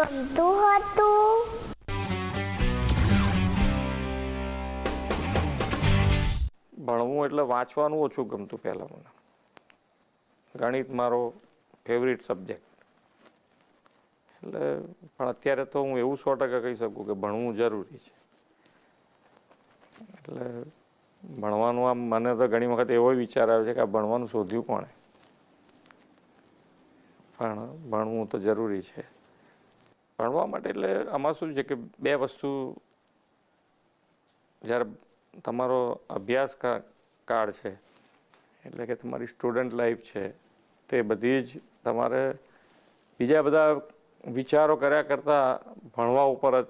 ગમતું હતું. ભણવું એટલે વાંચવાનું ઓછું ગમતું પહેલાં મને. ગણિત મારો ફેવરિટ સબ્જેક્ટ. એટલે પણ અત્યારે તો હું એવું 100% કહી શકું કે ભણવું જરૂરી છે. એટલે ભણવાનું આમ મને તો ઘણી વખત એવો વિચાર આવે છે કે આ ભણવાનું શોધ્યું કોણે, પણ ભણવું તો જરૂરી છે. ભણવા માટે એટલે આમાં શું છે કે બે વસ્તુ, જ્યારે તમારો અભ્યાસ કાળ છે એટલે કે તમારી સ્ટુડન્ટ લાઈફ છે, તે બધી જ તમારે બીજા બધા વિચારો કર્યા કરતાં ભણવા ઉપર જ